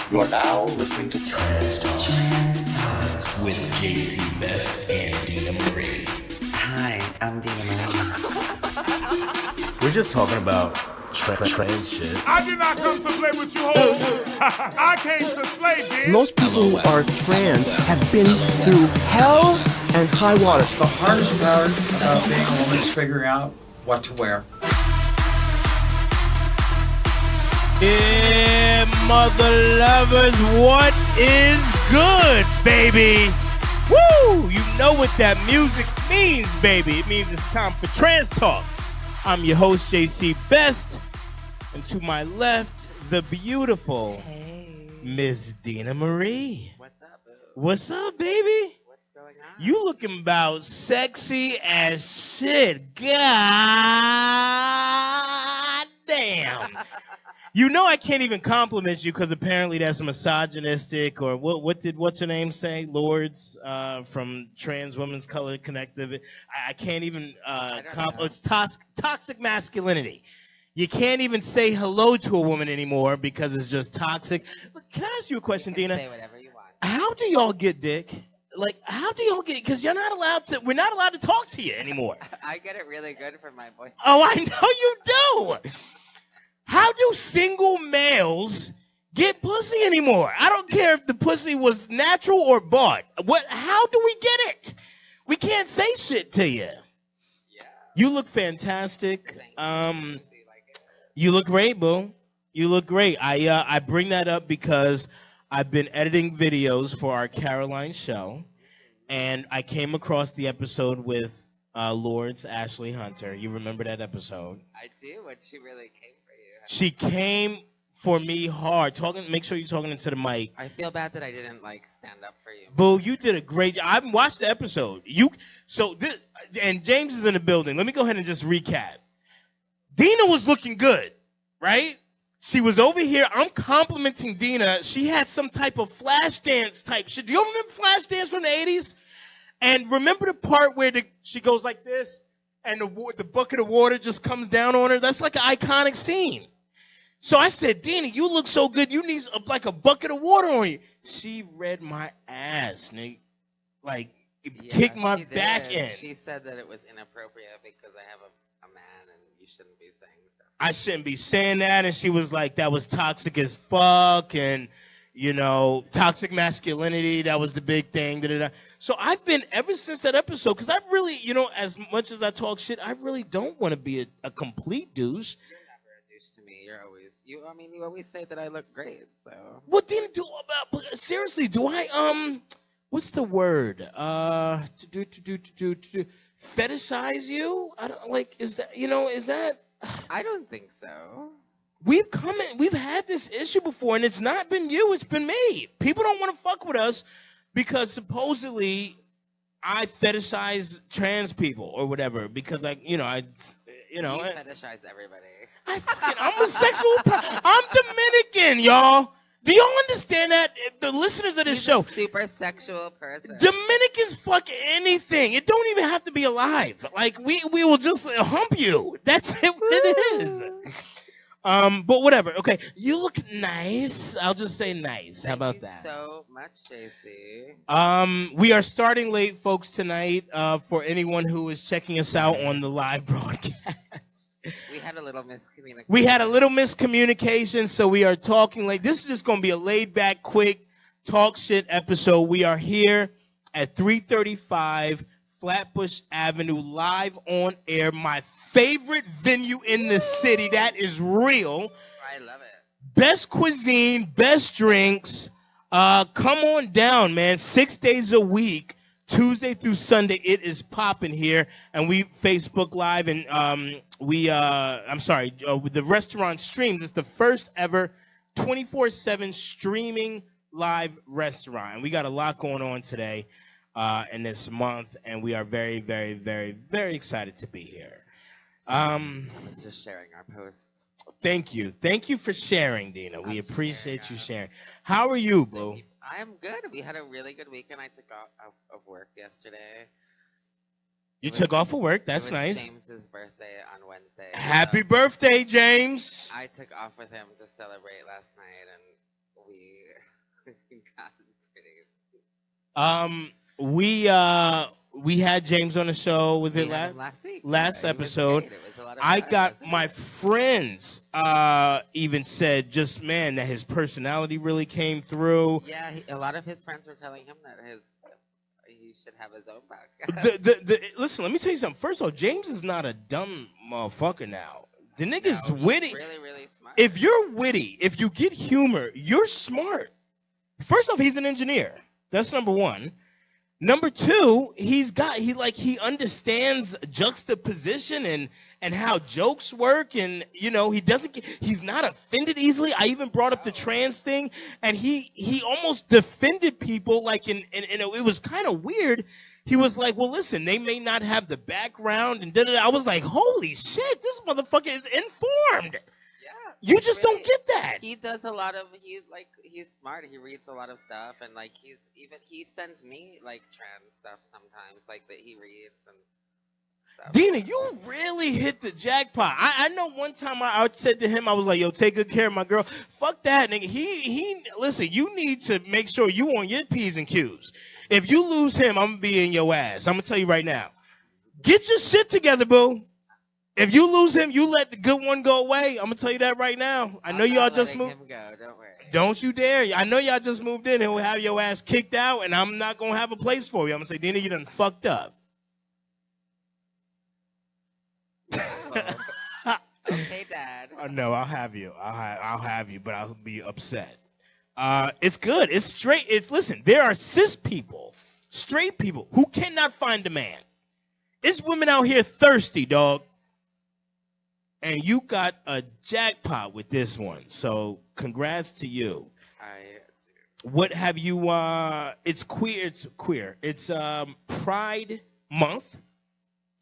You are now listening to Trans Talk with JC Best and Dina Marie. Hi, I'm Dina Marie. We're just talking about trans shit. I did not come to play with you hoes. I came to slay, bitch. Most people who are trans have been through hell and high water. The hardest part about being a woman is figuring out what to wear. Yeah, mother lovers, what is good, baby? Woo! You know what that music means, baby. It means it's time for Trans Talk. I'm your host, JC Best, and to my left, the beautiful Miss Dina Marie. What's up, boo? What's up, baby? What's going on? You looking about sexy as shit. God damn. You know I can't even compliment you because apparently that's misogynistic, or what's her name say? Lords from Trans Women's Color Connective. I can't even it's toxic masculinity. You can't even say hello to a woman anymore because it's just toxic. Look, can I ask you a question, You can Dina? say whatever you want. How do y'all get dick? Like, how do y'all get? Because we're not allowed to talk to you anymore. I get it really good from my boyfriend. Oh, I know you do. How do single males get pussy anymore? I don't care if the pussy was natural or bought. How do we get it? We can't say shit to you. Yeah. You look fantastic. Thank you. Do you like it? You look great, boo. You look great. I bring that up because I've been editing videos for our Caroline show, and I came across the episode with Lords Ashley Hunter. You remember that episode? I do, and she really came for you. She came for me hard. Make sure you're talking into the mic. I feel bad that I didn't stand up for you. Boo, you did a great job. I haven't watched the episode. And James is in the building. Let me go ahead and just recap. Dina was looking good, right? She was over here. I'm complimenting Dina. She had some type of flash dance type shit. Do you remember flash dance from the 80s? And remember the part where she goes like this and the bucket of water just comes down on her? That's like an iconic scene. So I said, Dina, you look so good. You need like a bucket of water on you. She read my ass, nigga. Like, kicked my back in. She said that it was inappropriate because I have a man and you shouldn't be saying stuff. I shouldn't be saying that. And she was like, that was toxic as fuck. And, toxic masculinity, that was the big thing. Da-da-da. So I've been, ever since that episode, because I really, as much as I talk shit, I really don't want to be a complete douche. You're never a douche to me. You're always, you always say that I look great, so. What did seriously, do I, what's the word? Fetishize you? I don't, is that? I don't think so. We've had this issue before, and it's not been you, it's been me. People don't want to fuck with us because supposedly I fetishize trans people or whatever because You fetishize everybody. I'm a sexual I'm Dominican, y'all. Do y'all understand that? The listeners of this show, a super sexual person. Dominicans fuck anything. It don't even have to be alive. Like we will just hump you. That's it. It is. But whatever. Okay, you look nice. I'll just say nice. How about that? Thank you so much, JC. We are starting late, folks, tonight. For anyone who is checking us out on the live broadcast. We had a little miscommunication. So we are talking late. This is just going to be a laid-back, quick talk shit episode. We are here at 335 Flatbush Avenue, live on air. My favorite venue in the city. That is real. I love it. Best cuisine, best drinks. Come on down, man. 6 days a week. Tuesday through Sunday, it is popping here, and we Facebook Live, and the restaurant streams. It's the first ever 24/7 streaming live restaurant, and we got a lot going on today in this month, and we are very, very, very, very excited to be here. I was just sharing our post. Thank you for sharing, Dina. We appreciate you sharing. How are you, boo? I am good. We had a really good weekend. I took off of work yesterday. You took off of work. That's nice. James's birthday on Wednesday. Happy birthday, James. I took off with him to celebrate last night, and we got pretty. We had James on the show. Was We it had him last week. last Yeah, he was episode? great. It was a lot of I fun, got wasn't my it? friends even said just man that his personality really came through. Yeah, a lot of his friends were telling him that he should have his own podcast. Listen, let me tell you something. First of all, James is not a dumb motherfucker now. The nigga's No, he's witty. really, really smart. If you're witty, if you get humor, you're smart. First off, he's an engineer. That's number one. Number two, he understands juxtaposition and how jokes work, and he's not offended easily. I even brought up the trans thing, and he almost defended people it was kind of weird. He was like, well, listen, they may not have the background and da-da-da. I was like, holy shit, this motherfucker is informed. Yeah, You just don't get that. He does a lot of he's smart. He reads a lot of stuff, and he sends me like trans stuff sometimes, like that he reads and stuff. Dina, you really hit the jackpot. I know one time I said to him, I was like, yo, take good care of my girl. Fuck that, nigga. Listen, you need to make sure you on your P's and Q's. If you lose him, I'm going to be in your ass. I'm going to tell you right now. Get your shit together, boo. If you lose him, you let the good one go away. I'm going to tell you that right now. I know y'all just moved. Him go, don't worry. Don't you dare. I know y'all just moved in. He'll have your ass kicked out, and I'm not going to have a place for you. I'm going to say, Dina, you done fucked up. Okay, Dad. No, I'll have you. I'll have you, but I'll be upset. It's good. It's straight. Listen. There are cis people, straight people who cannot find a man. It's women out here thirsty, dog. And you got a jackpot with this one. So congrats to you. I do. What have you? It's queer. It's Pride Month.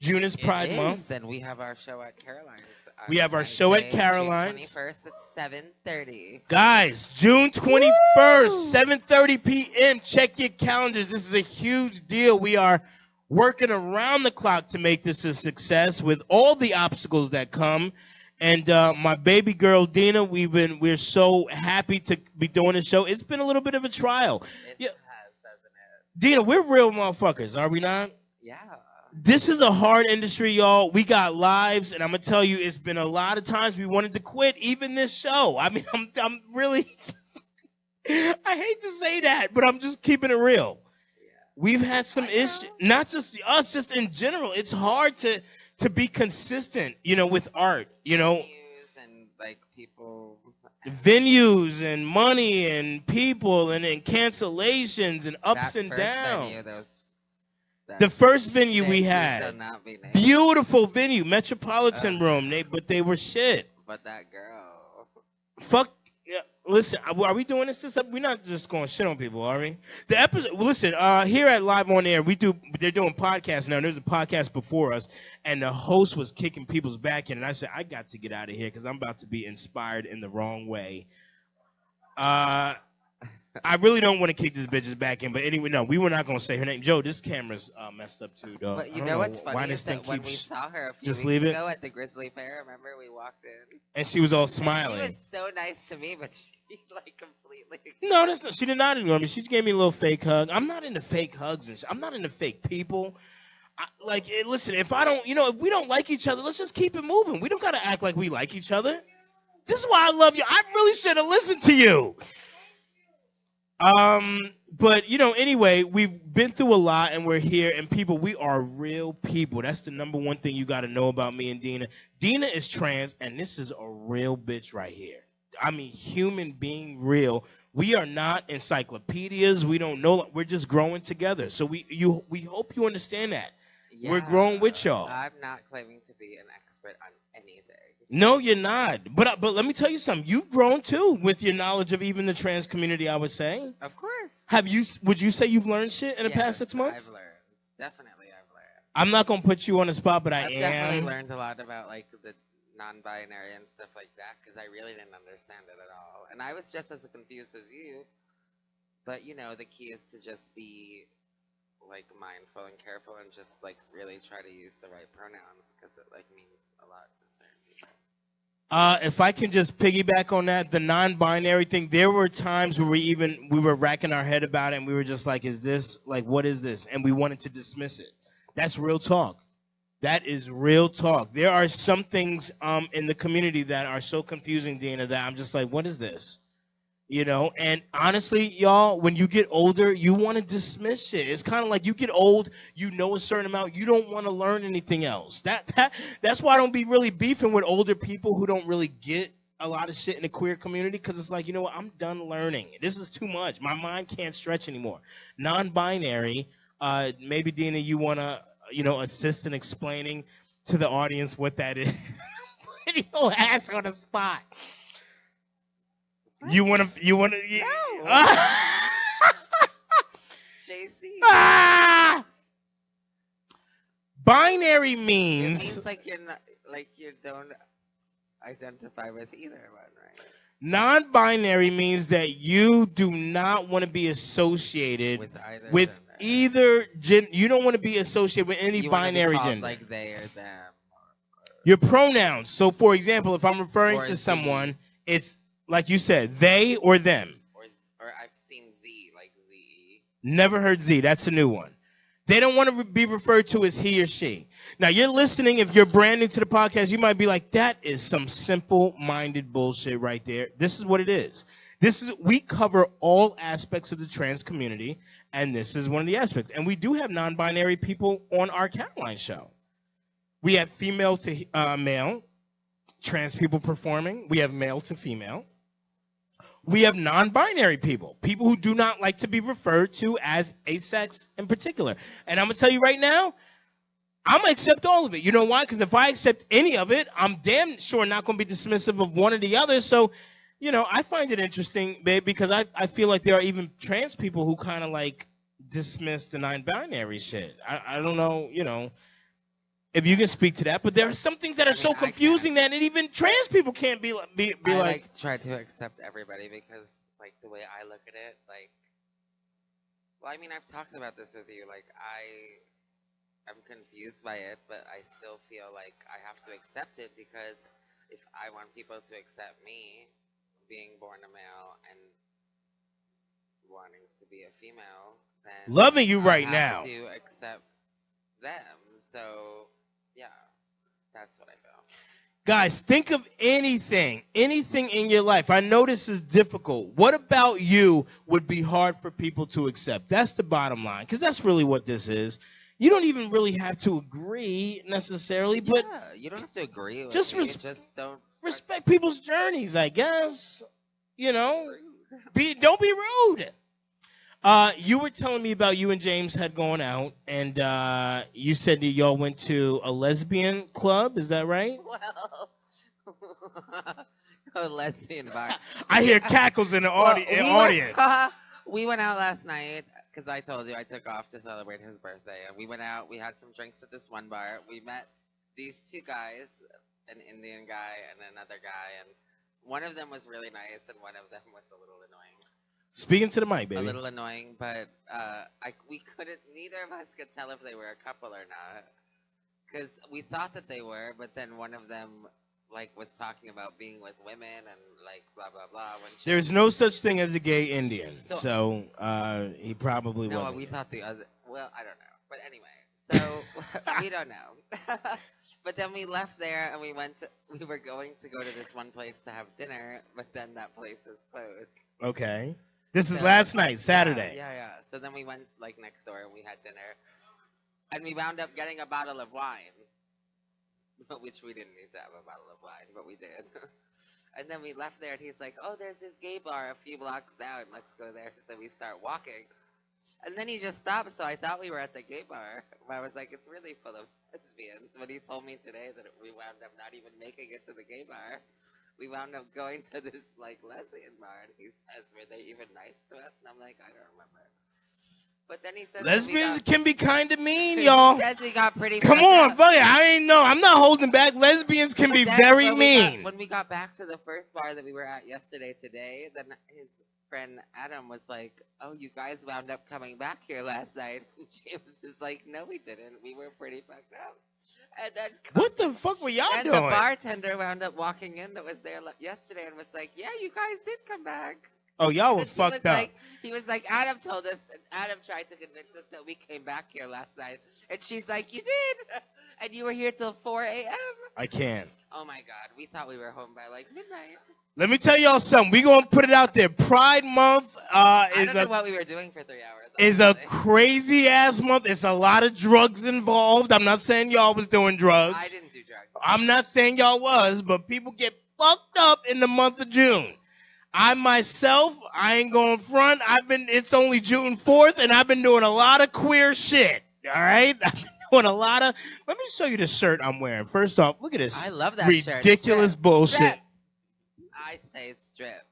June is Pride Month. Then we have our show at Caroline's. We have our show at Caroline's. June 21st at 7:30. Guys, June 21st, 7:30 p.m. Check your calendars. This is a huge deal. We are working around the clock to make this a success with all the obstacles that come. And my baby girl Dina, we're so happy to be doing the show. It's been a little bit of a trial. It has, doesn't it? Dina, we're real motherfuckers, are we not? Yeah. This is a hard industry, y'all. We got lives, and I'm gonna tell you, it's been a lot of times we wanted to quit, even this show. I mean, I'm really, I hate to say that, but I'm just keeping it real. Yeah. We've had some issues, not just us, just in general. It's hard to be consistent, with art, Venues and like people. venues and money and people and then cancellations and ups That and first downs. venue, The first venue we shit, had, shall not be named. beautiful venue, Metropolitan Room. But they were shit. But that girl. Fuck. Yeah, listen, are we doing this? We're not just going to shit on people, are we? The episode. Listen, here at Live on Air, they're doing podcasts now. There's a podcast before us, and the host was kicking people's back in, and I said I got to get out of here because I'm about to be inspired in the wrong way. I really don't want to kick this bitch's back in, but anyway, no, we were not going to say her name. Joe, this camera's messed up too, dog. But you I don't know what's why funny this is thing that when we keeps- saw her a few just weeks leave it? ago at the Grizzly Fair, remember we walked in? and she was all And smiling. she was so nice to me, but she like completely. No, that's not. She did not ignore me. She just gave me a little fake hug. I'm not into fake hugs and I'm not into fake people. Listen, if if we don't like each other, let's just keep it moving. We don't gotta act like we like each other. This is why I love you. I really should have listened to you. But anyway, we've been through a lot and we're here, and people, we are real people. That's the number one thing you got to know about me and Dina. Dina is trans, and this is a real bitch right here. I mean, human being, real. We are not encyclopedias. We don't know. We're just growing together. So we hope you understand that. We're growing with y'all. I'm not claiming to be an expert on anything. No, you're not. But let me tell you something. You've grown too with your knowledge of even the trans community, I would say. Of course. Would you say you've learned shit in the past 6 months? I've learned. Definitely I've learned. I'm not going to put you on the spot, but I've definitely am. learned a lot about like the non-binary and stuff like that because I really didn't understand it at all. And I was just as confused as you. But the key is to just be like mindful and careful and just like really try to use the right pronouns because it like means a lot to certain people. If I can just piggyback on that, the non-binary thing, there were times where we were racking our head about it, and we were just like, "Is this like what is this?" And we wanted to dismiss it. That's real talk. That is real talk. There are some things in the community that are so confusing, Dina, that I'm just like, "What is this?" And honestly, y'all, when you get older, you want to dismiss shit. It's kind of like you get old, you know a certain amount, you don't want to learn anything else. That's why I don't be really beefing with older people who don't really get a lot of shit in the queer community, because it's like, you know what, I'm done learning. This is too much. My mind can't stretch anymore. Non-binary, maybe Dina, you want to, assist in explaining to the audience what that is. Put your ass on the spot. You want to? No. JC. Binary It means means like you're not, like you don't identify with either one, right? non-binary means that you do not want to be associated With either with gender. either gen. You don't want to be associated with any You wanna be binary called, gender. like they or them. Your pronouns. So, for example, if I'm referring Or to they. someone, it's like you said, they or them. Or I've seen Z, like Z. Never heard Z. That's a new one. They don't want to be referred to as he or she. Now, you're listening. If you're brand new to the podcast, you might be like, that is some simple-minded bullshit right there. This is what it is. We cover all aspects of the trans community, and this is one of the aspects. And we do have non-binary people on our Caroline show. We have female to male, trans people performing. We have male to female. We have non-binary people who do not like to be referred to as a sex in particular. And I'm going to tell you right now, I'm going to accept all of it. You know why? Because if I accept any of it, I'm damn sure not going to be dismissive of one or the other. So, I find it interesting, babe, because I feel like there are even trans people who kind of like dismiss the non-binary shit. I don't know, if you can speak to that, but there are some things that are so confusing that even trans people can't be I like try to accept everybody because like the way I look at it, like, well, I mean, I've talked about this with you. Like, I'm confused by it, but I still feel like I have to accept it because if I want people to accept me, being born a male and wanting to be a female, then loving you right I now. have to accept them. So yeah, that's what I feel. Guys, think of anything in your life. I know this is difficult. What about you would be hard for people to accept? That's the bottom line, because that's really what this is. You don't even really have to agree necessarily, but Yeah, you don't have to agree with just me. Just don't respect people's journeys, I guess. Don't be rude. You were telling me about you and James had gone out, and you said that y'all went to a lesbian club. Is that right? Well, a lesbian bar. I hear cackles in the audience. We went out last night because I told you I took off to celebrate his birthday, and we went out. We had some drinks at this one bar. We met these two guys, an Indian guy and another guy, and one of them was really nice, and one of them was a little annoying. Speaking to the mic, baby. A little annoying, but we couldn't. Neither of us could tell if they were a couple or not, because we thought that they were, but then one of them was talking about being with women and blah blah blah. There's no such thing as a gay Indian, so he probably wasn't. No, we thought the other. Well, I don't know, but anyway, so we don't know. But then we left there and we were going to go to this one place to have dinner, but then that place is closed. Okay. This is last night, Saturday. Yeah. So then we went next door and we had dinner, and we wound up getting a bottle of wine, which we didn't need to have a bottle of wine, but we did. And then we left there, and he's like, "Oh, there's this gay bar a few blocks down. Let's go there." So we start walking, and then he just stopped. So I thought we were at the gay bar. I was like, "It's really full of lesbians." When he told me today that we wound up not even making it to the gay bar. We wound up going to this lesbian bar, and he says, "Were they even nice to us?" And I'm like, "I don't remember." But then he says, lesbians can be kind of mean, y'all. He says we got pretty. Come on, buddy. I'm not holding back. Lesbians can be very mean. When we got back to the first bar that we were at today, then his friend Adam was like, "Oh, you guys wound up coming back here last night." And James is like, "No, we didn't. We were pretty fucked up." And then What the fuck were y'all and doing? the bartender wound up walking in that was there yesterday and was like, "Yeah, you guys did come back." Oh, y'all were And fucked up. He was like, Adam told us, Adam tried to convince us that we came back here last night. And she's like, "You did? And you were here till 4 a.m.? I can't. Oh my God. We thought we were home by like midnight. Let me tell y'all something. We gonna put it out there. Pride Month I don't know what we were doing for 3 hours. is a honestly. crazy ass month. It's a lot of drugs involved. I'm not saying y'all was doing drugs. I didn't do drugs. I'm not saying y'all was, but people get fucked up in the month of June. I myself, I ain't going front. It's only June 4th, and I've been doing a lot of queer shit. All right? I've been doing a lot of. Let me show you the shirt I'm wearing. First off, look at this. I love that ridiculous shirt. bullshit. Strip. I say strip.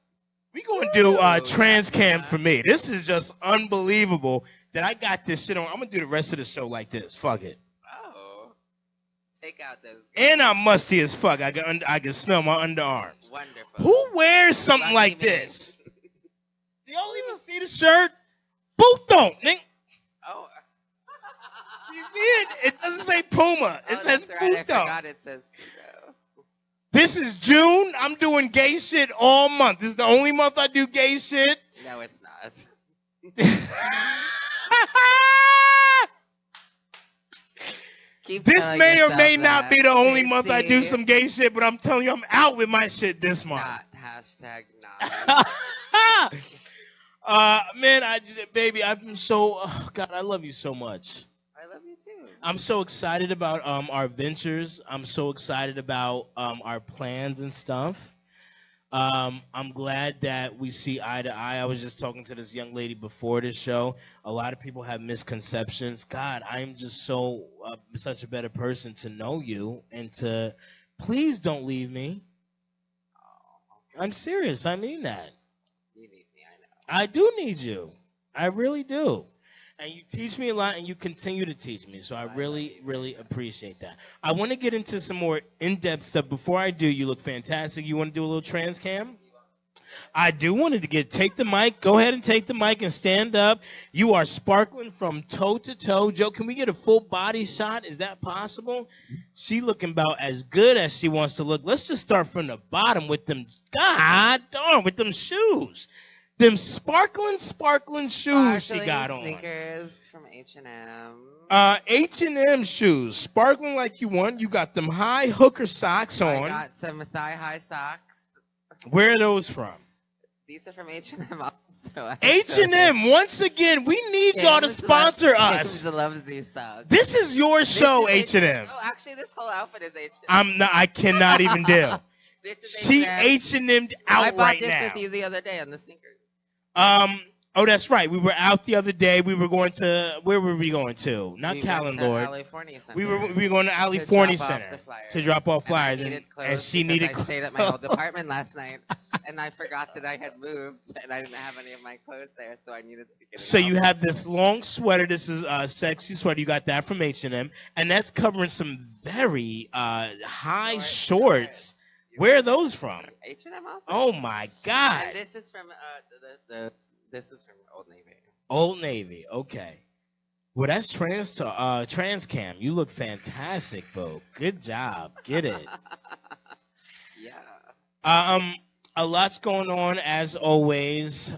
We gonna do trans cam yeah. for me. This is just unbelievable that I got this shit on. I'm gonna do the rest of the show like this. Fuck it. Oh. Take out those. And I'm musty as fuck. I can smell my underarms. Wonderful. Who wears something Lucky like me. this? Do y'all even see the shirt? Boot don't, nigga. Oh. You see it? It doesn't say Puma. It says that's right. I Puto. forgot it says Puto. This is June. I'm doing gay shit all month. This is the only month I do gay shit. No, it's not. Keep This telling may or yourself may not that. be the only month I do JC, some gay shit, but I'm telling you, I'm out with my shit this month. Not hashtag not. Man, baby, I've been so. Oh, God, I love you so much. I love you too. I'm so excited about our ventures. I'm so excited about our plans and stuff. I'm glad that we see eye to eye. I was just talking to this young lady before this show. A lot of people have misconceptions. God, I'm just so such a better person to know you and to please don't leave me. I'm serious. I mean that. You need me, I know. I do need you. I really do. And you teach me a lot, and you continue to teach me. So I really, really appreciate that. I want to get into some more in-depth stuff. Before I do, you look fantastic. You want to do a little trans cam? I do want to take the mic. Go ahead and take the mic and stand up. You are sparkling from toe to toe. Joe, can we get a full body shot? Is that possible? She looking about as good as she wants to look. Let's just start from the bottom with them. God darn, with them shoes. Them sparkling shoes she got on. Sneakers from H&M. H&M shoes. Sparkling like you want. You got them high hooker socks on. I got some thigh-high socks. Where are those from? These are from H&M also. H&M, once again, we need y'all to sponsor us. James loves these socks. This is your show, This is H&M. Oh, actually, this whole outfit is H&M. I cannot even deal. This is She H&M. H&M'd out I bought right this now. with you the other day on the sneakers. Oh, that's right. We were out the other day. We were going to, where were we going to? Not We Callan went to Lord. California Center We were going to drop California off Center the flyers. to drop off And I flyers, needed clothes and she because needed I stayed at my old apartment last night, and I forgot that I had moved, and I didn't have any of my clothes there, so I needed to get it So out. you have this long sweater. This is a sexy sweater. You got that from H&M, and that's covering some very high shorts. Where are those from? H&M also. Oh my God! And this is from this is from Old Navy. Old Navy. Okay. Well, that's trans cam. You look fantastic, Bo. Good job. Get it. Yeah. A lot's going on as always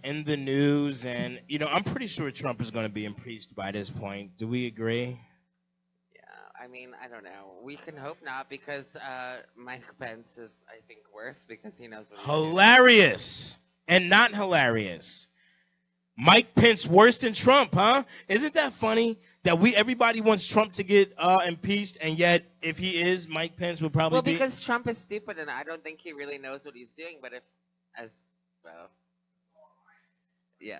in the news, and I'm pretty sure Trump is going to be impeached by this point. Do we agree? I mean, I don't know. We can hope not because Mike Pence is, I think, worse because he knows what he's doing. Hilarious and not hilarious. Mike Pence worse than Trump, huh? Isn't that funny that everybody wants Trump to get impeached, and yet if he is, Mike Pence would probably be. Well, because Trump is stupid, and I don't think he really knows what he's doing. But yeah.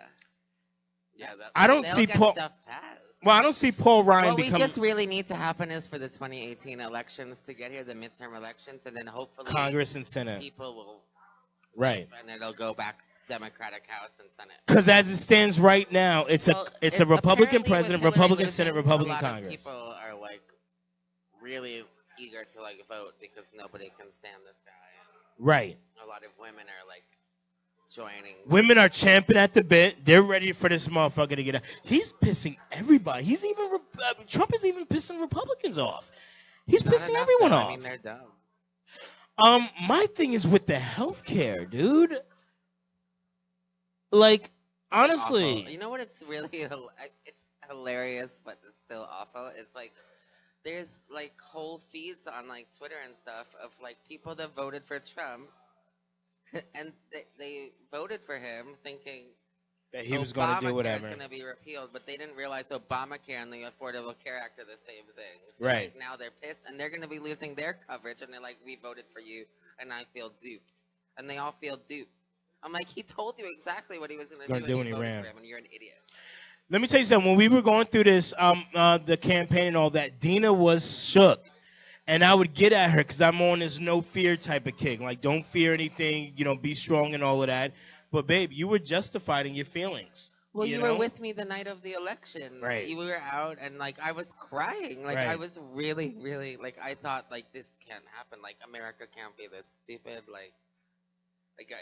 I don't see Paul. Stuff passed. Well, I don't see Paul Ryan What we become just really need to happen is for the 2018 elections to get here, the midterm elections, and then hopefully Congress and Senate. people will Right. and it'll go back Democratic House and Senate. Because as it stands right now, it's a Republican apparently president, with Hillary Republican losing, Senate, Republican a lot Congress. Of people are really eager to vote because nobody can stand this guy. Right. A lot of women are joining. Women are champing at the bit. They're ready for this motherfucker to get out. He's pissing everybody. Trump is even pissing Republicans off. He's Not pissing enough, everyone though. off. I mean, they're dumb. My thing is with the healthcare, dude. Like, honestly, Awful. You know what? It's really it's hilarious, but it's still awful. It's like there's like whole feeds on like Twitter and stuff of like people that voted for Trump, and they voted for him thinking that he was going to do Obamacare whatever. is going to be repealed, but they didn't realize Obamacare and the Affordable Care Act are the same thing. So, Right. like, now they're pissed, and they're going to be losing their coverage, and they're like, we voted for you, and I feel duped. And they all feel duped. I'm like, he told you exactly what he was going to do, when he voted ran. for him, and you're an idiot. Let me tell you something. When we were going through this, the campaign and all that, Dina was shook. And I would get at her because I'm on this no fear type of kick. Like, don't fear anything, be strong and all of that. But, babe, you were justified in your feelings. Well, you know? were with me the night of the election. Right. You were out, and, like, I was crying. Like, Right. I was really, really, like, I thought, like, this can't happen. Like, America can't be this stupid. Like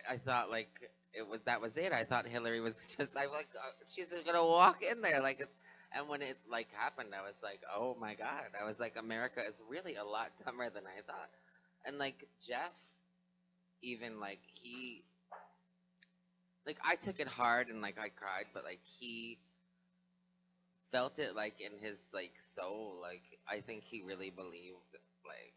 I thought, like, that was it. I thought Hillary was just, I was like, she's just going to walk in there. Like, and when it, like, happened, I was like, oh, my God. I was like, America is really a lot dumber than I thought. And, like, Jeff, even, like, he... Like, I took it hard and, like, I cried, but, like, he felt it, like, in his, like, soul. Like, I think he really believed, like...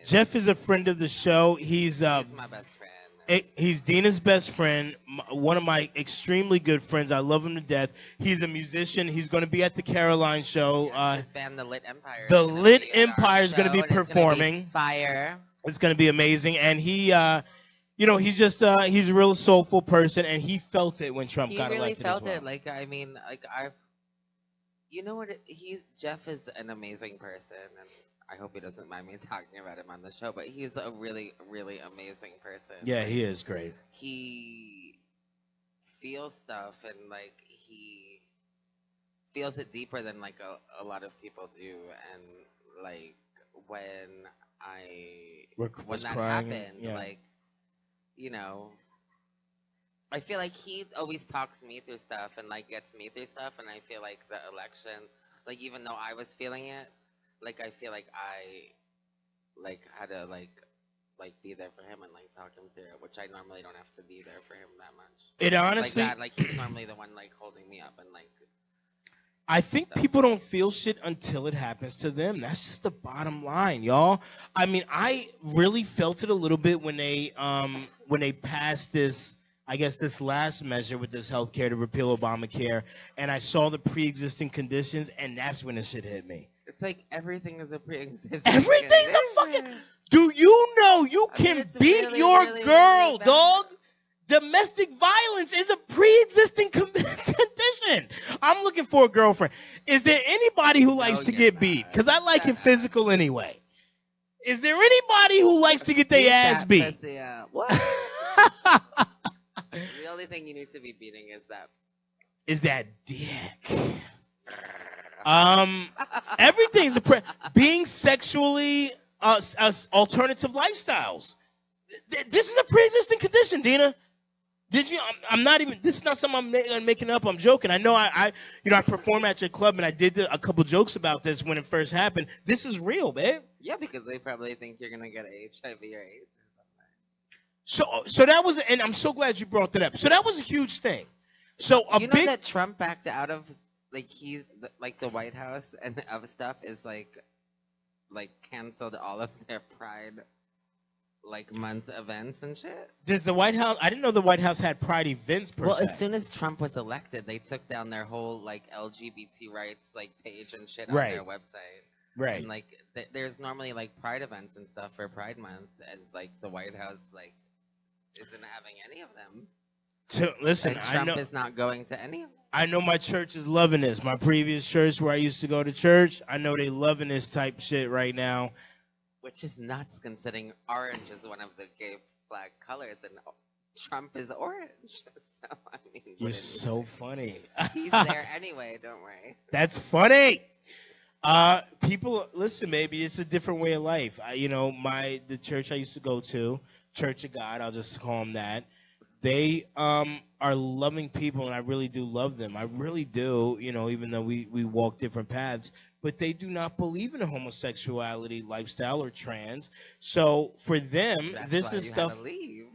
Jeff is a friend of the show. He's my best friend. He's Dina's best friend, one of my extremely good friends. I love him to death. He's a musician. He's going to be at the Caroline show. His band, The Lit Empire. The Lit Empire is going to be performing. Fire. It's going to be amazing. And he... he's just he's a real soulful person, and he felt it when Trump got elected. He really felt as well. it. Like, I mean, like, you know what? Jeff is an amazing person, and I hope he doesn't mind me talking about him on the show. But he's a really, really amazing person. Yeah, like, he is great. He feels stuff, and like he feels it deeper than like a lot of people do, and like when that happened, like. I feel like he always talks me through stuff and like gets me through stuff, and I feel like the election, like even though I was feeling it, like I feel like I like had to like be there for him and like talk him through it, which I normally don't have to be there for him that much. It honestly, like he's normally the one like holding me up and like. I think people don't feel shit until it happens to them. That's just the bottom line, y'all. I mean, I really felt it a little bit when they passed this, I guess, this last measure with this healthcare to repeal Obamacare, and I saw the pre-existing conditions, and that's when the shit hit me. It's like everything is a pre-existing. Everything's a fucking. Do you know you can beat really, your really, girl, really dog? Domestic violence is a pre-existing condition. I'm looking for a girlfriend. Is there anybody who likes to get beat? Because I like it physical anyway. Is there anybody who likes to get their ass beat? What? The only thing you need to be beating is that dick. Everything's being sexually alternative lifestyles. This is a pre-existing condition, Dina. Did you? I'm not even. This is not something I'm making up. I'm joking. I know. I perform at your club, and I did a couple jokes about this when it first happened. This is real, babe. Yeah, because they probably think you're gonna get HIV or AIDS or something. So that was, and I'm so glad you brought that up. So that was a huge thing. So you know that Trump backed out of like the White House and of stuff is like canceled all of their Pride month events and shit. Does the White House? I didn't know the White House had Pride events per se. Well, as soon as Trump was elected, they took down their whole LGBT rights page and shit on their website. Right. And there's normally Pride events and stuff for Pride Month, and the White House isn't having any of them. Listen, and Trump is not going to any of them. I know my church is loving this. My previous church where I used to go to church, I know they loving this type shit right now. Which is nuts, considering orange is one of the gay flag colors, and Trump is orange. So, I mean, you're so funny. He's there anyway, don't worry. That's funny. People, listen, maybe it's a different way of life. The church I used to go to, Church of God, I'll just call them that. They are loving people, and I really do love them. I really do, even though we walk different paths. but they do not believe in a homosexuality lifestyle or trans. So for them, That's this why is you stuff. had to leave.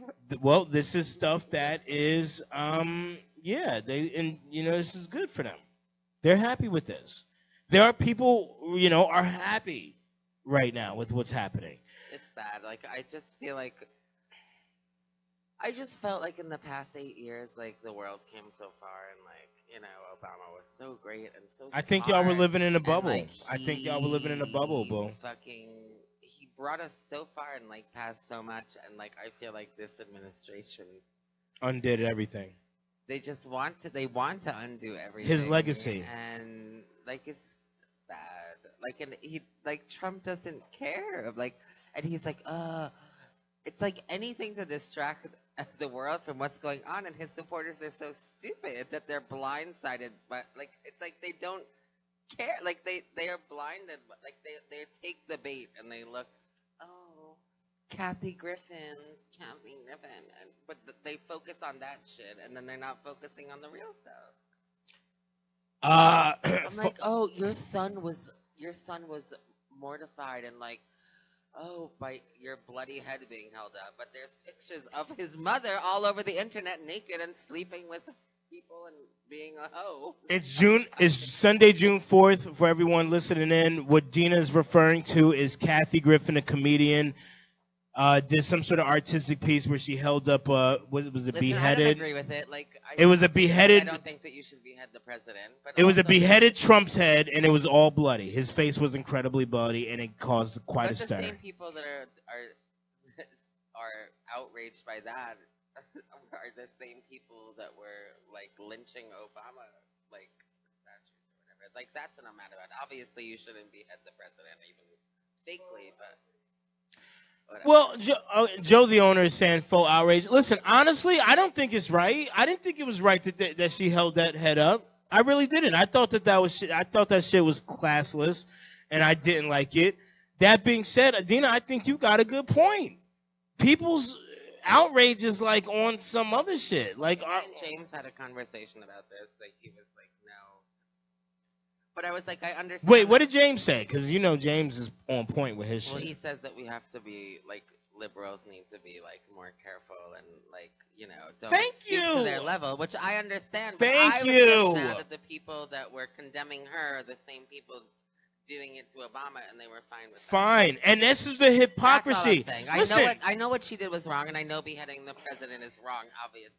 Well, this is stuff that is, this is good for them. They're happy with this. There are people, are happy right now with what's happening. It's bad. Like, I just feel like I just felt like in the past 8 years, like the world came so far, and like Obama was so great and so. I think y'all were smart, living in a and, bubble. like, I think y'all were living in a bubble, boo. He brought us so far and like passed so much, and like I feel like this administration Undid everything. they want to undo everything. His legacy. And like it's bad. Like, and he like Trump doesn't care. Like, and he's like, it's like anything to distract the world from what's going on, and his supporters are so stupid that they're blindsided. But like, it's like they don't care. Like they are blinded. But like they take the bait and they look, oh, Kathy Griffin, but they focus on that shit, and then they're not focusing on the real stuff. I'm like, oh, your son was mortified and like, oh, by your bloody head being held up. But there's pictures of his mother all over the internet, naked and sleeping with people and being a hoe. It's Sunday, June 4th. For everyone listening in, what Dina is referring to is Kathy Griffin, a comedian, did some sort of artistic piece where she held up was it Listen, beheaded? I don't agree with it. Like, It was a beheaded. I don't think that you should behead the president. But It was a also- beheaded Trump's head, and it was all bloody. His face was incredibly bloody, and it caused quite But a the stir. same people that are outraged by that are the same people that were like lynching Obama, like statues or whatever. Like, that's what I'm mad about. Obviously, you shouldn't behead the president even fakely, but. Whatever. Well, Joe, the owner, is saying full outrage. Listen, honestly, I don't think it's right. I didn't think it was right that she held that head up. I really didn't. I thought that was shit. I thought that shit was classless, and I didn't like it. That being said, Adina, I think you got a good point. People's outrage is like on some other shit. Like, Me and James had a conversation about this. Like, he was like, no. But I was like, I understand. Wait, what did James say? Because James is on point with his Well, shit. he says that we have to be like liberals need to be like more careful and like don't Thank stoop you. to their level, which I understand. But Thank I was you. just mad that the people that were condemning her are the same people doing it to Obama, and they were fine with that. Fine, and this is the hypocrisy. That's all I'm Listen, saying. I know what she did was wrong, and I know beheading the president is wrong, obviously.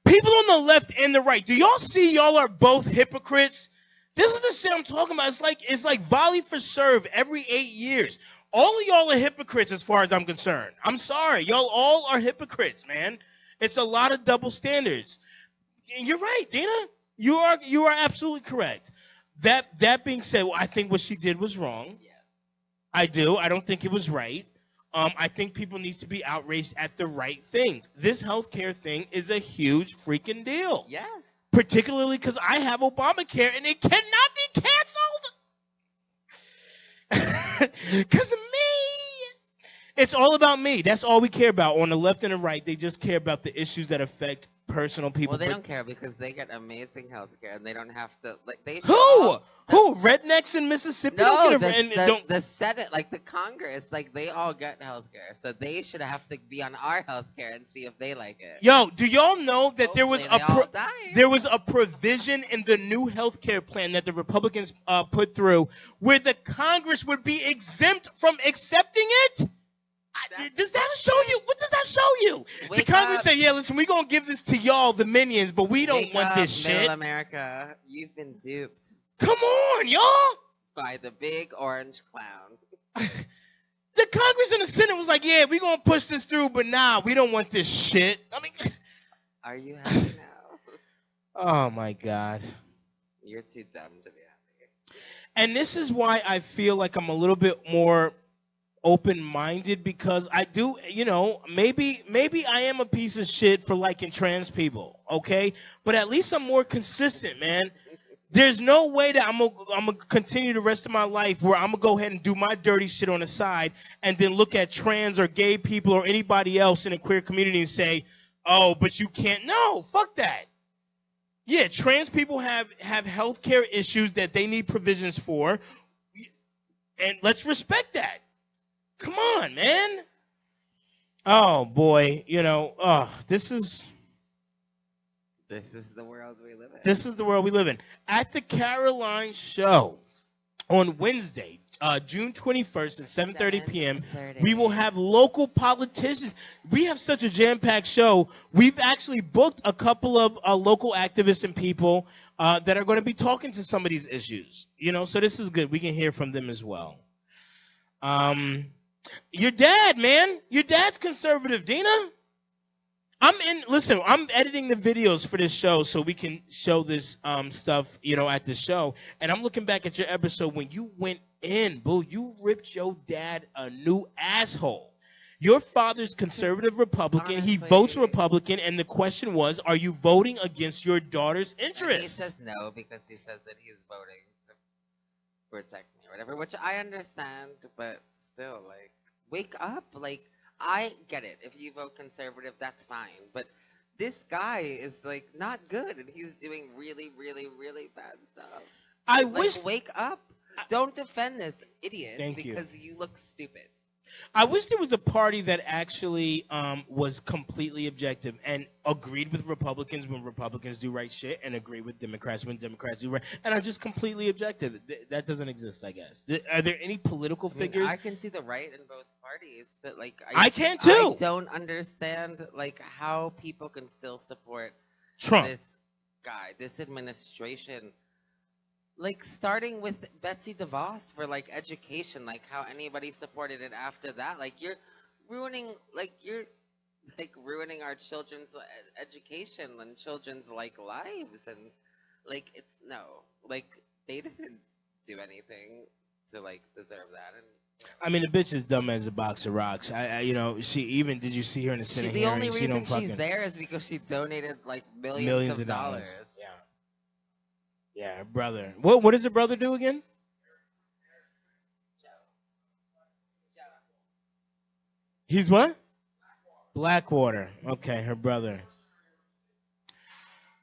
people on the left and the right, do y'all see y'all are both hypocrites? This is the shit I'm talking about. It's like volley for serve every 8 years. All of y'all are hypocrites as far as I'm concerned. I'm sorry. Y'all all are hypocrites, man. It's a lot of double standards. And you're right, Dina. You are absolutely correct. That being said, well, I think what she did was wrong. Yeah. I do. I don't think it was right. I think people need to be outraged at the right things. This healthcare thing is a huge freaking deal. Yes. Particularly because I have Obamacare and it cannot be canceled. Because of me. It's all about me. That's all we care about. On the left and the right, they just care about the issues that affect personal people. Well, they don't care because they get amazing health care, and they don't have to like they. Who? Who? Rednecks in Mississippi No, don't get the Senate, like the Congress, like they all get health care, so they should have to be on our health care and see if they like it. Yo, do y'all know that there was Hopefully there was a provision in the new health care plan that the Republicans put through where the Congress would be exempt from accepting it? Does that show you? What does that show you? Wake the Congress up. said, yeah, listen, we're going to give this to y'all, the minions, but we don't Wake want up, this middle shit. America, you've been duped Come on, y'all. by the big orange clown. The Congress and the Senate was like, yeah, we're going to push this through, but nah, we don't want this shit. I mean, Are you happy now? oh, my God. You're too dumb to be happy. And this is why I feel like I'm a little bit more open-minded because I do, maybe I am a piece of shit for liking trans people, okay? But at least I'm more consistent, man. There's no way that I'm gonna continue the rest of my life where I'm gonna go ahead and do my dirty shit on the side and then look at trans or gay people or anybody else in the queer community and say, oh, but you can't. No, fuck that. Yeah, trans people have healthcare issues that they need provisions for. And let's respect that. Come on, man. Oh boy, this is the world we live in. this is the world we live in. At the Caroline Show on Wednesday, June 21st at 7:30 p.m., we will have local politicians. We have such a jam-packed show. We've actually booked a couple of local activists and people that are going to be talking to some of these issues. So this is good. We can hear from them as well. Your dad, man. Your dad's conservative, Dina. I'm editing the videos for this show so we can show this stuff, at the show. And I'm looking back at your episode when you went in, boo. You ripped your dad a new asshole. Your father's conservative Republican. He votes Republican, and the question was, are you voting against your daughter's interests? He says no because he says that he's voting to protect me or whatever, which I understand, but still, like, wake up. Like, I get it. If you vote conservative, that's fine. But this guy is, like, not good, and he's doing really, really, really bad stuff. I like, wish. Wake up. Don't defend this idiot Thank you. because you look stupid. I wish there was a party that actually was completely objective and agreed with Republicans when Republicans do right shit and agree with Democrats when Democrats do right, and are just completely objective. That doesn't exist, I guess. Are there any political figures? I can see the right in both parties, but like I can too. I don't understand like how people can still support Trump, this guy, this administration. Like, starting with Betsy DeVos for, like, education, like, how anybody supported it after that. Like, you're ruining our children's education and children's, like, lives. And, like, they didn't do anything to, like, deserve that. And I mean, the bitch is dumb as a box of rocks. She even, did you see her in the Senate the hearing? only reason she's fucking there is because she donated, like, millions of dollars. Yeah. Yeah, her brother. What does her brother do again? He's what? Blackwater. Okay, her brother.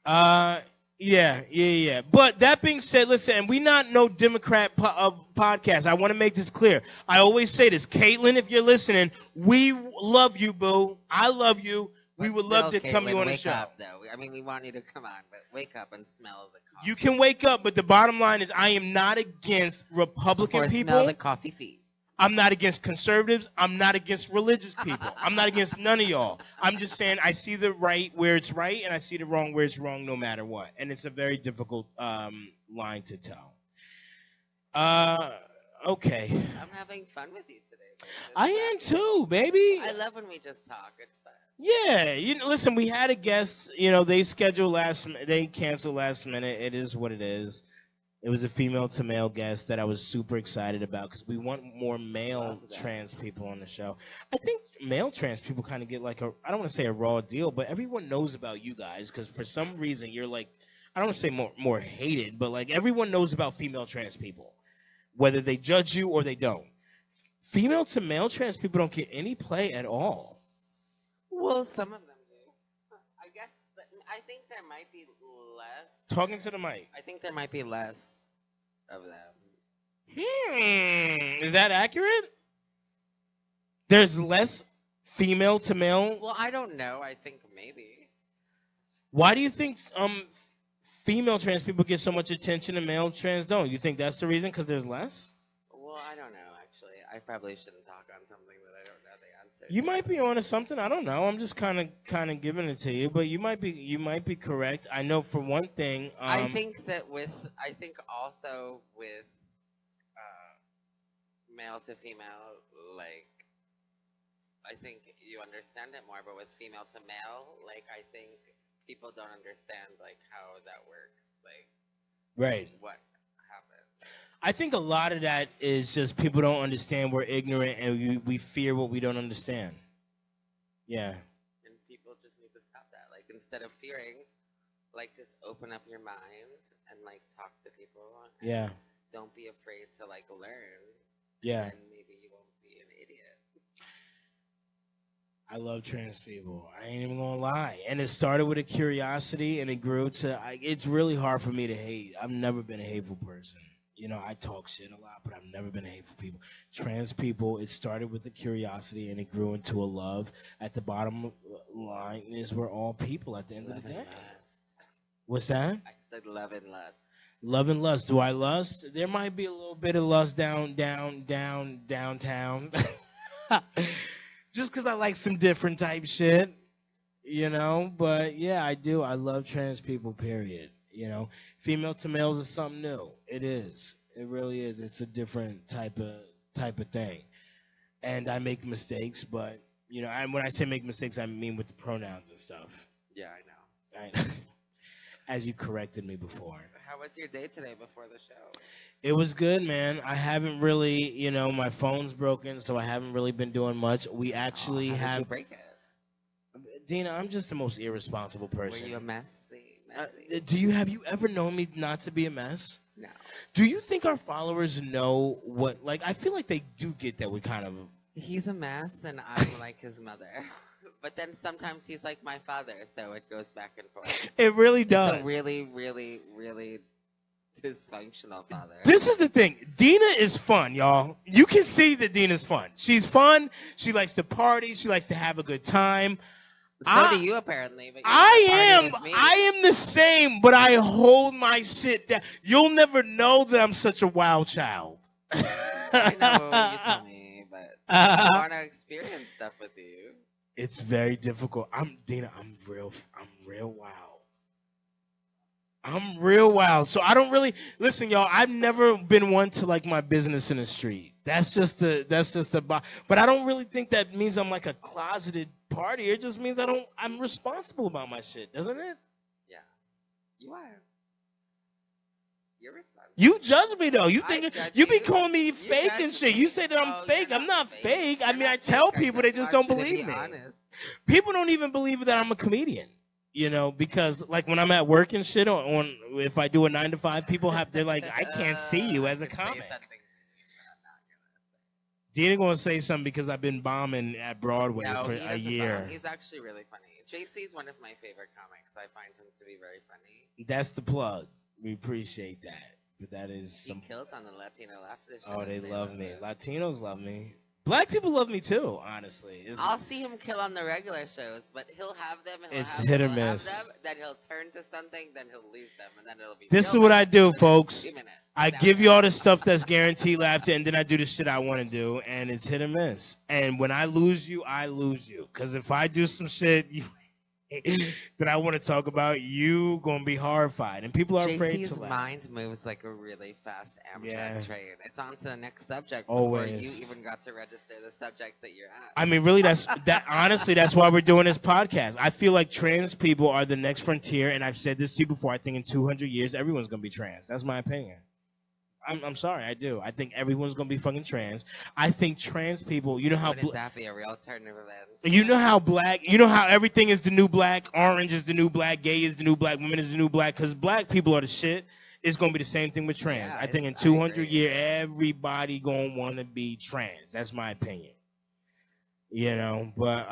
Yeah. But that being said, listen, we not no Democrat podcast. I want to make this clear. I always say this. Caitlin, if you're listening, we love you, boo. I love you. We would love to come you on the show. Wake up, though. I mean, we want you to come on, but wake up and smell the coffee. You can wake up, but the bottom line is I am not against Republican people. Smell the coffee feet. I'm not against conservatives. I'm not against religious people. I'm not against none of y'all. I'm just saying I see the right where it's right, and I see the wrong where it's wrong no matter what. And it's a very difficult line to tell. Okay. I'm having fun with you today, baby. I am too, baby. I love when we just talk. It's fun. Yeah, listen, we had a guest, they canceled last minute. It is what it is. It was a female to male guest that I was super excited about because we want more male trans people on the show. I think male trans people kind of get like I don't want to say a raw deal, but everyone knows about you guys because for some reason you're like, I don't want to say more hated, but like everyone knows about female trans people, whether they judge you or they don't. Female to male trans people don't get any play at all. Well, some of them do. I guess. I think there might be less. Talking to the mic. I think there might be less of them. Is that accurate? There's less female to male. Well, I don't know. I think maybe. Why do you think female trans people get so much attention and male trans don't? You think that's the reason? Because there's less? Well, I don't know. Actually, I probably shouldn't talk on something that I don't know the answer. You might be onto something. I don't know. I'm just kind of giving it to you, but you might be correct. I know for one thing. I think also with male to female, like, I think you understand it more, but with female to male, like, I think people don't understand like how that works, like, right. What happened? I think a lot of that is just people don't understand. We're ignorant and we fear what we don't understand. Yeah. And people just need to stop that. Like, instead of fearing, like, just open up your mind and like talk to people. And yeah. Don't be afraid to like learn. Yeah. And maybe you won't be an idiot. I love trans people. I ain't even gonna lie. And it started with a curiosity, and it grew to. It's really hard for me to hate. I've never been a hateful person. I talk shit a lot, but I've never been hateful people. Trans people, it started with a curiosity and it grew into a love. At the bottom line is we're all people at the end of the day. What's that? I said love and lust. Love and lust. Do I lust? There might be a little bit of lust downtown. Just because I like some different type shit, But yeah, I do. I love trans people, period. Female to males is something new. It is. It really is. It's a different type of thing. And I make mistakes, but and when I say make mistakes, I mean with the pronouns and stuff. Yeah, I know. As you corrected me before. How was your day today before the show? It was good, man. I haven't really, my phone's broken, so I haven't really been doing much. We actually How have. did you break it? Dina, I'm just the most irresponsible person. Were you a messy? Have you ever known me not to be a mess? No. Do you think our followers know what? Like, I feel like they do get that we kind of. He's a mess, and I'm like his mother. But then sometimes he's like my father, so it goes back and forth. It really does. It's a really, really, really dysfunctional father. This is the thing. Dina is fun, y'all. You can see that Dina's fun. She's fun. She likes to party. She likes to have a good time. So do you, apparently. But I am the same, but I hold my shit down. You'll never know that I'm such a wild child. I know, you tell me, but I want to experience stuff with you. It's very difficult. I'm real wild. I'm real wild. So I don't really listen, y'all. I've never been one to like my business in the street. That's just a but I don't really think that means I'm like a closeted partier. It just means I'm responsible about my shit, doesn't it? Yeah. You are. You're responsible. You judge me though. You think you be calling me fake and shit. You say that I'm fake. I'm not fake. I mean, I tell people, they just don't believe me. People don't even believe that I'm a comedian. Because like when I'm at work and shit on if I do a 9 to 5, they're like, I can't see you as a comic. Dina gonna say something because I've been bombing at Broadway for a year. He's actually really funny. JC's one of my favorite comics. I find him to be very funny. That's the plug. We appreciate that. But that is He kills on the Latino laughter show. Oh, they love me. Latinos love me. Black people love me too, honestly. I'll see him kill on the regular shows, but he'll have them and it's hit or miss. Then he'll turn to something, then he'll lose them, and then it'll be. This is what I do, folks. I give you all the stuff that's guaranteed laughter, and then I do the shit I want to do, and it's hit or miss. And when I lose you, I lose you. Because if I do some shit that I want to talk about, you gonna be horrified, and people are afraid to laugh. Mind moves like a really fast Amtrak train. It's on to the next subject Always. before you even got to register the subject that you're at. I mean, really, honestly, that's why we're doing this podcast. I feel like trans people are the next frontier, and I've said this to you before. I think in 200 years, everyone's gonna be trans. That's my opinion. I'm sorry, I do. I think everyone's gonna be fucking trans. I think trans people, Wouldn't that be a real turn of events? You know how everything is the new black, orange is the new black, gay is the new black, women is the new black, because black people are the shit. It's gonna be the same thing with trans. Yeah, I think in 200 years, everybody gonna want to be trans. That's my opinion. But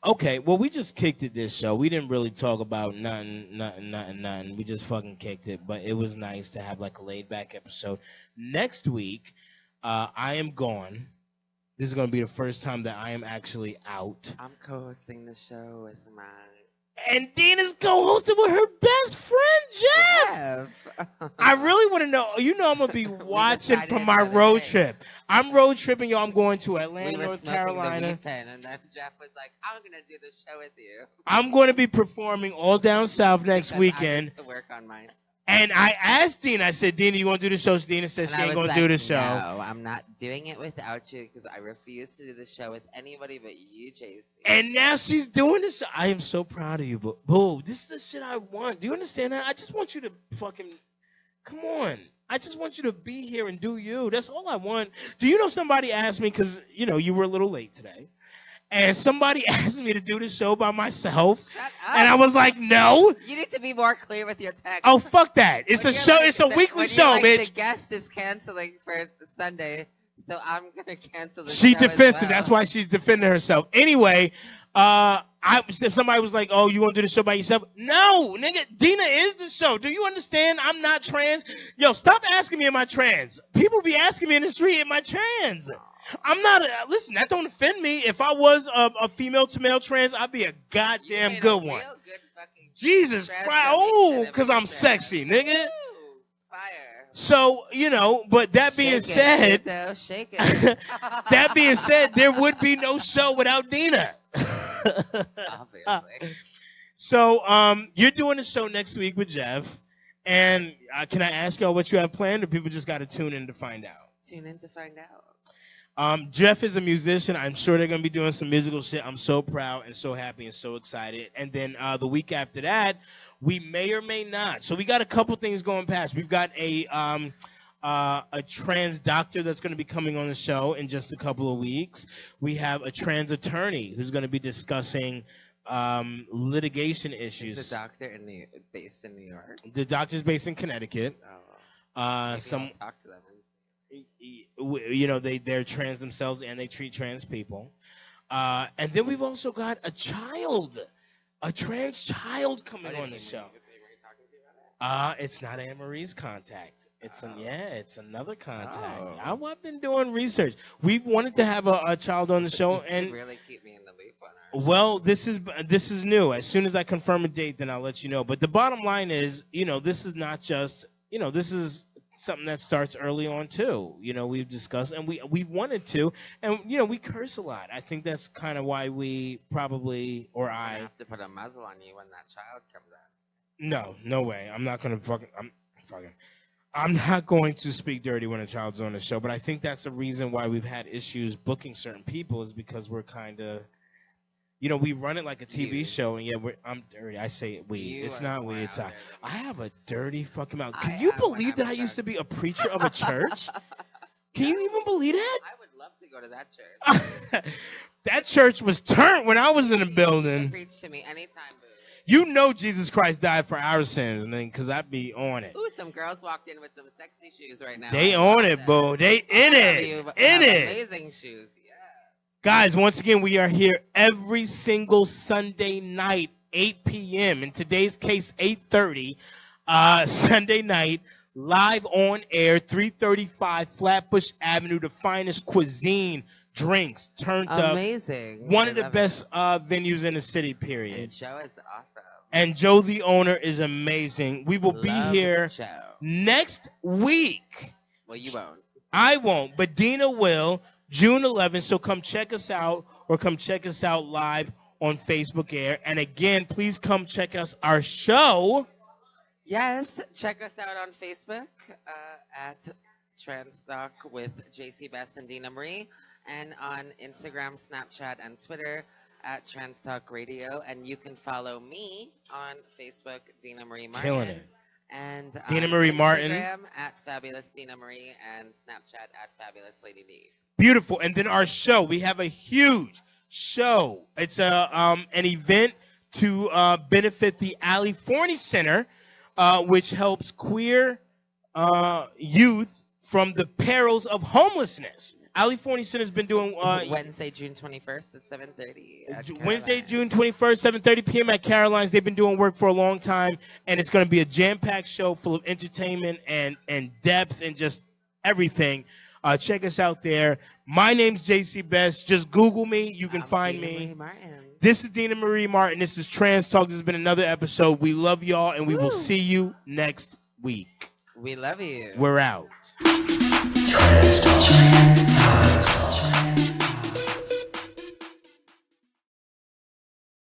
okay, well, we just kicked it this show. We didn't really talk about nothing. We just fucking kicked it. But it was nice to have like a laid back episode. Next week, I am gone. This is going to be the first time that I am actually out. I'm co-hosting the show with mine. And Dina's co-hosting with her best friend, Jeff. I really want to know. I'm going to be watching from my road trip. I'm road tripping, y'all. I'm going to Atlanta, North Carolina. And then Jeff was like, I'm going to do the show with you. I'm going to be performing all down south next weekend. I get to work on mine. And I asked Dina, I said, Dina, you want to do the show? Dina said she ain't going to do the show. No, I'm not doing it without you because I refuse to do the show with anybody but you, JC. And now she's doing the show. I am so proud of you. But, boo, this is the shit I want. Do you understand that? I just want you to fucking, come on. I just want you to be here and do you. That's all I want. Do you know somebody asked me, because, you were a little late today. And somebody asked me to do the show by myself. Shut up. And I was like, no. You need to be more clear with your text. Oh, fuck that. It's a show. It's a weekly show, bitch. The guest is canceling for Sunday. So I'm gonna cancel the She show as defensive. well. That's why she's defending herself. Anyway, if somebody was like, "Oh, you want to do the show by yourself?" No, nigga, Dina is the show. Do you understand? I'm not trans. Yo, stop asking me am I trans. People be asking me in the street, am I trans? I'm not. Listen, that don't offend me. If I was a female to male trans, I'd be a You goddamn made good a one. real good fucking Jesus Christ. transformation Oh, of because your I'm trans. sexy, nigga. Woo, fire. So, but that being said, Shake it. that being said, there would be no show without Dina. Obviously. So, you're doing a show next week with Jeff. And can I ask y'all what you have planned, or people just got to tune in to find out? Tune in to find out. Jeff is a musician. I'm sure they're going to be doing some musical shit. I'm so proud and so happy and so excited. And then the week after that, we may or may not. So we got a couple things going past. We've got a trans doctor that's going to be coming on the show in just a couple of weeks. We have a trans attorney who's going to be discussing litigation issues. Is the doctor based in New York? The doctor's based in Connecticut. Oh. Maybe I'll talk to them. They're trans themselves and they treat trans people. And then we've also got a trans child coming on the show. It's not Anne Marie's contact. It's another contact. Oh. I've been doing research. We wanted to have a child on the show, and really keep me in the loop on her. well, this is new. As soon as I confirm a date, then I'll let you know. But the bottom line is, this is not just, this is something that starts early on too. We've discussed, and we wanted to, and we curse a lot. I think that's kind of why we probably, or I have to put a muzzle on you when that child comes out. No way. I'm not gonna I'm not going to speak dirty when a child's on the show. But I think that's the reason why we've had issues booking certain people, is because we're kind of. We run it like a TV show, and I'm dirty. I say it we. It's not we. It's I. I have a dirty fucking mouth. Can you believe that I used to be a preacher of a church? Can you even believe that? I would love to go to that church. That church was turned when I was in the building. Preach to me anytime, boo. Jesus Christ died for our sins, because I'd be on it. Ooh, some girls walked in with some sexy shoes right now. They on it, boo. They in it. Amazing shoes. Guys, once again, we are here every single Sunday night, 8 p.m. In today's case, 8:30, Sunday night, live on air, 335 Flatbush Avenue, the finest cuisine, drinks, turned up. Amazing. One of the best venues in the city, period. And Joe is awesome. And Joe, the owner, is amazing. We will be here next week. Well, you won't. I won't, but Dina will. June 11th, so come check us out, or come check us out live on Facebook Air. And again, please come check us our show. Yes, check us out on Facebook at Trans Talk with JC Best and Dina Marie, and on Instagram, Snapchat, and Twitter at Trans Talk Radio. And you can follow me on Facebook, Dina Marie Martin. Killing it. And Dina Marie Martin. Instagram at Fabulous Dina Marie, and Snapchat at Fabulous Lady D. Beautiful. And then our show, we have a huge show. It's an event to benefit the Ali Forney Center, which helps queer youth from the perils of homelessness. Ali Forney Center has been doing Wednesday, June 21st at 7:30. Wednesday, June 21st, 7:30 p.m. at Caroline's. They've been doing work for a long time, and it's going to be a jam-packed show full of entertainment and depth and just everything. Check us out there. My name's JC Best. Just Google me. You can find me. This is Dina Marie Martin. This is Trans Talk. This has been another episode. We love y'all, and we will see you next week. We love you. We're out. Trans Talk.